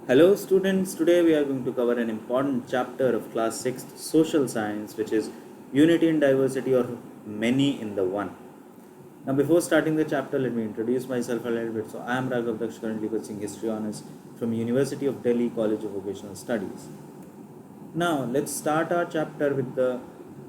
Hello students, today we are going to cover an important chapter of class 6th social science, which is unity in diversity or many in the one. Now before starting the chapter, let me introduce myself a little bit. So I am Raghav Daksh, currently pursuing history honors from University of Delhi College of Vocational Studies. Now let's start our chapter with the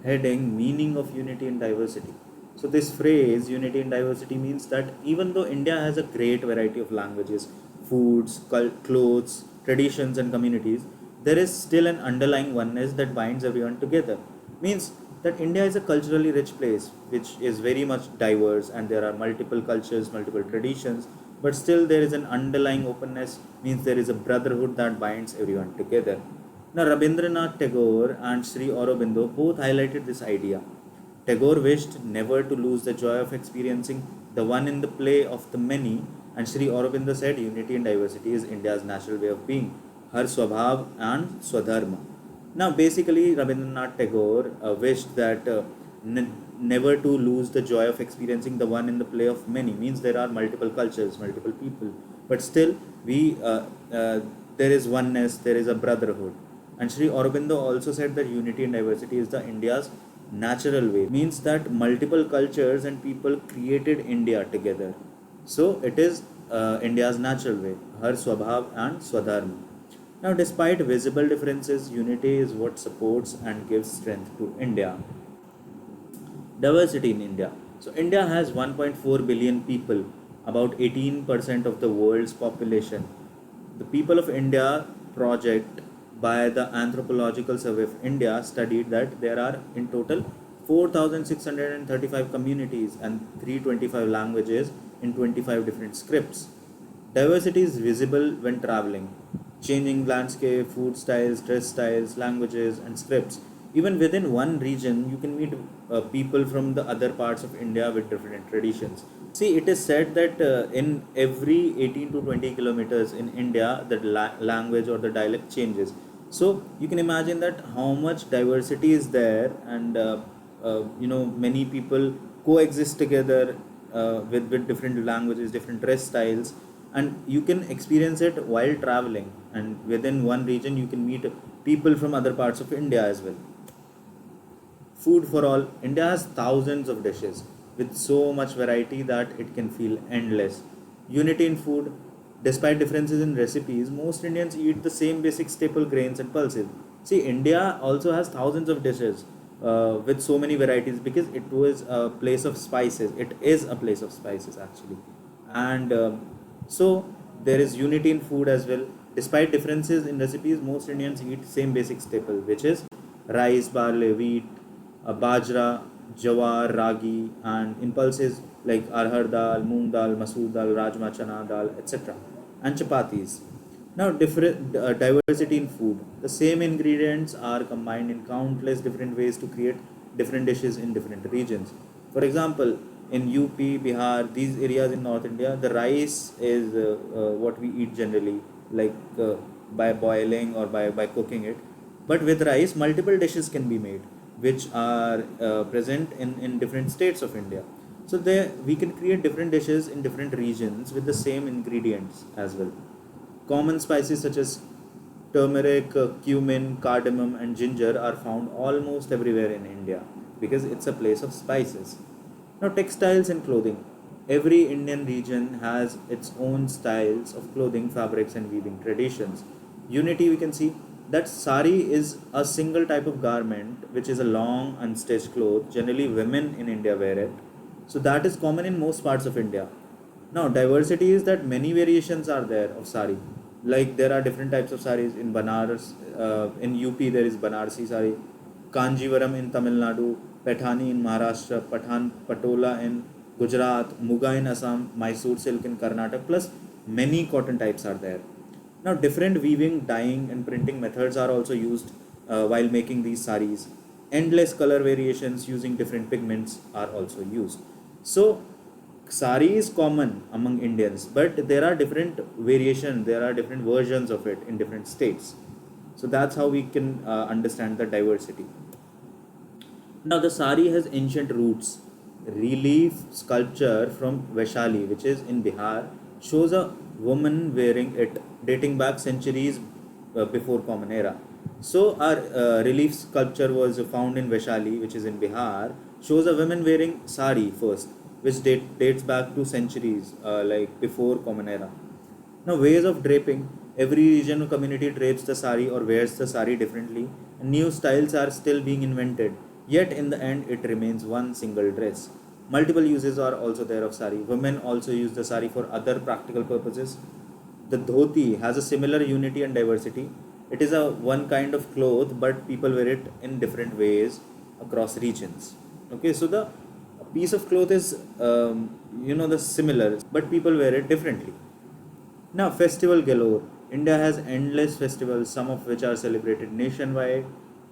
heading meaning of unity in diversity. So this phrase unity in diversity means that even though India has a great variety of languages, foods, clothes, traditions and communities, there is still an underlying oneness that binds everyone together. Means that India is a culturally rich place which is very much diverse and there are multiple cultures, multiple traditions, but still there is an underlying openness, means there is a brotherhood that binds everyone together. Now, Rabindranath Tagore and Sri Aurobindo both highlighted this idea. Tagore wished never to lose the joy of experiencing the one in the play of the many, and Sri Aurobindo said unity and diversity is India's natural way of being, Har Swabhav and Swadharma. Now, basically, Rabindranath Tagore wished that never to lose the joy of experiencing the one in the play of many, means there are multiple cultures, multiple people, but still there is oneness, there is a brotherhood. And Sri Aurobindo also said that unity and diversity is the India's natural way, means that multiple cultures and people created India together. So it is India's natural way, Har Swabhav and Swadharma. Now, despite visible differences, unity is what supports and gives strength to India. Diversity in India. So, India has 1.4 billion people, about 18% of the world's population. The People of India project by the Anthropological Survey of India studied that there are in total 4,635 communities and 325 languages in 25 different scripts. Diversity is visible when traveling. Changing landscape, food styles, dress styles, languages, and scripts. Even within one region, you can meet people from the other parts of India with different traditions. See, it is said that in every 18 to 20 kilometers in India, the language or the dialect changes. So you can imagine that how much diversity is there, and many people coexist together with different languages, different dress styles, and you can experience it while traveling. And within one region, you can meet people from other parts of India as well. Food for all. India has thousands of dishes with so much variety that it can feel endless. Unity in food. Despite differences in recipes, most Indians eat the same basic staple grains and pulses. See, India also has thousands of dishes with so many varieties because it was a place of spices. It is a place of spices actually. And so there is unity in food as well. Despite differences in recipes, most Indians eat same basic staple, which is rice, barley, wheat, bajra, jawar, ragi, and in pulses like arhar dal, moong dal, masoor dal, rajma, chana dal, etc. and chapatis. Now, different diversity in food. The same ingredients are combined in countless different ways to create different dishes in different regions. For example, in UP, Bihar, these areas in North India, the rice is what we eat generally, like by boiling or by cooking it. But with rice, multiple dishes can be made, which are present in different states of India. So there we can create different dishes in different regions with the same ingredients as well. Common spices such as turmeric, cumin, cardamom, and ginger are found almost everywhere in India because it's a place of spices. Now, textiles and clothing. Every Indian region has its own styles of clothing, fabrics, and weaving traditions. Unity, we can see that sari is a single type of garment which is a long unstitched cloth. Generally, women in India wear it. So, that is common in most parts of India. Now, diversity is that many variations are there of sari. Like there are different types of saris in Banaras, in UP there is Banarsi sari, Kanjivaram in Tamil Nadu, Pathani in Maharashtra, Patola in Gujarat, Muga in Assam, Mysore silk in Karnataka, plus many cotton types are there. Now, different weaving, dyeing, and printing methods are also used while making these saris. Endless color variations using different pigments are also used. So, sari is common among Indians, but there are different variations, there are different versions of it in different states. So that's how we can understand the diversity. Now the sari has ancient roots. Relief sculpture from Vaishali, which is in Bihar, shows a women wearing it, dating back centuries before Common Era. So our relief sculpture was found in Vaishali, which is in Bihar, shows a woman wearing sari first, which dates back to centuries like before Common Era. Now, ways of draping. Every region or community drapes the sari or wears the sari differently, and new styles are still being invented. Yet, in the end, it remains one single dress. Multiple uses are also there of sari. Women also use the sari for other practical purposes. The dhoti has a similar unity and diversity. It is a one kind of cloth, but people wear it in different ways across regions. Okay, so the piece of cloth is the similar, but people wear it differently. Now, festival galore. India has endless festivals, some of which are celebrated nationwide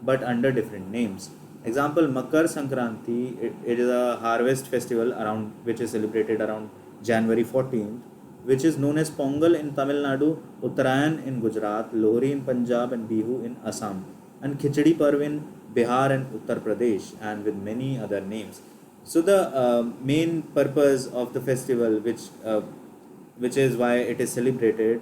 but under different names. Example, Makar Sankranti, it is a harvest festival around which is celebrated around January 14th, which is known as Pongal in Tamil Nadu, Uttarayan in Gujarat, Lohri in Punjab, and Bihu in Assam, and Khichdi Parv in Bihar and Uttar Pradesh, and with many other names. So the main purpose of the festival, which is why it is celebrated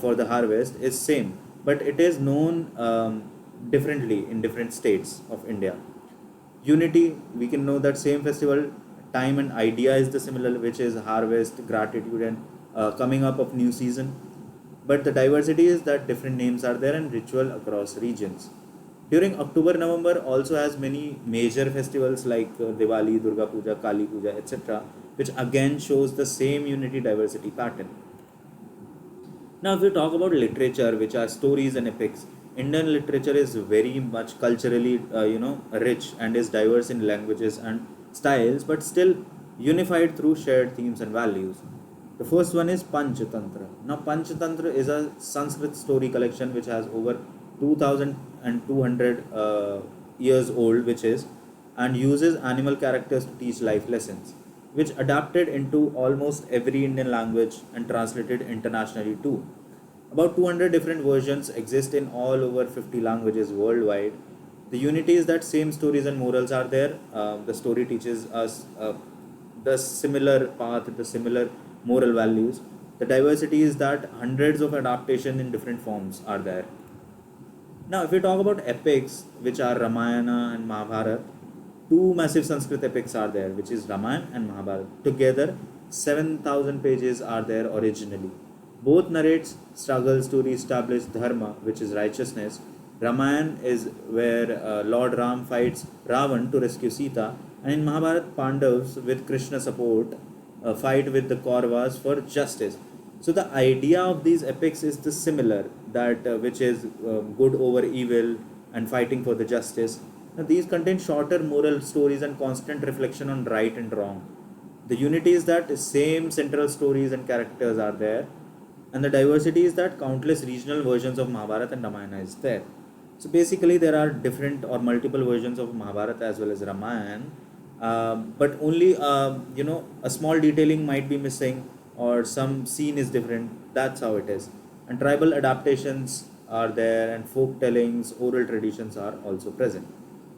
for the harvest, is same, but it is known differently in different states of India. Unity, we can know that same festival time and idea is the similar, which is harvest, gratitude, and coming up of new season. But the diversity is that different names are there and ritual across regions. During October, November also has many major festivals like Diwali, Durga Puja, Kali Puja, etc., which again shows the same unity diversity pattern. Now, if we talk about literature, which are stories and epics, Indian literature is very much culturally, rich and is diverse in languages and styles, but still unified through shared themes and values. The first one is Panchatantra. Now, Panchatantra is a Sanskrit story collection which has over 2200 years old, which is, and uses animal characters to teach life lessons, which adapted into almost every Indian language and translated internationally too. About 200 different versions exist in all over 50 languages worldwide. The unity is that same stories and morals are there. The story teaches us the similar path, the similar moral values. The diversity is that hundreds of adaptations in different forms are there. Now, if we talk about epics, which are Ramayana and Mahabharata, two massive Sanskrit epics are there, which is Ramayana and Mahabharata. Together, 7,000 pages are there originally. Both narrates struggles to re-establish dharma, which is righteousness. Ramayana is where Lord Ram fights Ravan to rescue Sita, and in Mahabharata, Pandavas with Krishna support fight with the Kauravas for justice. So the idea of these epics is the similar, that which is good over evil and fighting for the justice. Now, these contain shorter moral stories and constant reflection on right and wrong. The unity is that same central stories and characters are there, and the diversity is that countless regional versions of Mahabharata and Ramayana is there. So basically, there are different or multiple versions of Mahabharata as well as Ramayana, but only a small detailing might be missing or some scene is different. That's how it is. And tribal adaptations are there, and folk tellings, oral traditions are also present.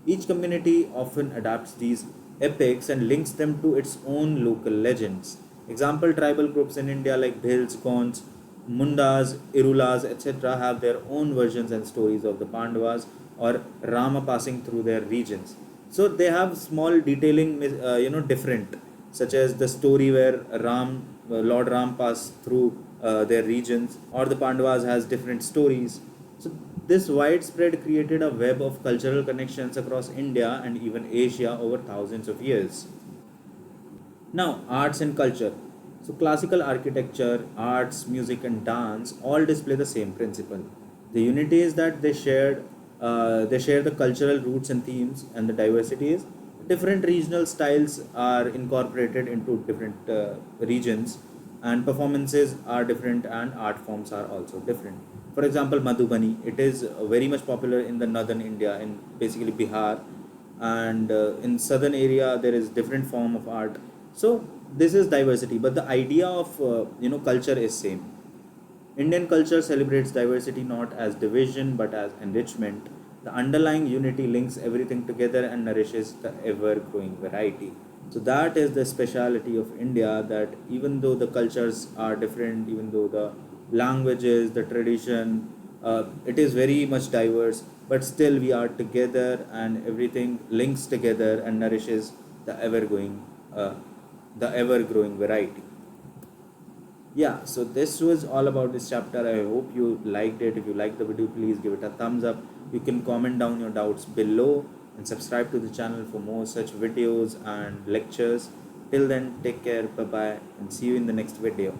Each community often adapts these epics and links them to its own local legends. Example, tribal groups in India like Bhils, Gonds, Mundas, Irulas, etc. have their own versions and stories of the Pandavas or Rama passing through their regions. So they have small detailing, different, such as the story where Lord Ram passed through their regions, or the Pandavas has different stories. So this widespread created a web of cultural connections across India and even Asia over thousands of years. Now, arts and culture. So, classical architecture, arts, music, and dance all display the same principle. The unity is that they share the cultural roots and themes, and the diversity is different regional styles are incorporated into different regions, and performances are different, and art forms are also different. For example, Madhubani, it is very much popular in the northern India, in basically Bihar, and in southern area there is different form of art. So this is diversity, but the idea of culture is same. Indian culture celebrates diversity not as division but as enrichment. The underlying unity links everything together and nourishes the ever growing variety. So that is the speciality of India, that even though the cultures are different, even though the languages, the tradition, it is very much diverse, but still we are together and everything links together and nourishes the uh, ever growing variety. Yeah, so this was all about this chapter. I hope you liked it. If you liked the video, please give it a thumbs up. You can comment down your doubts below and subscribe to the channel for more such videos and lectures. Till then, take care, bye bye, and see you in the next video.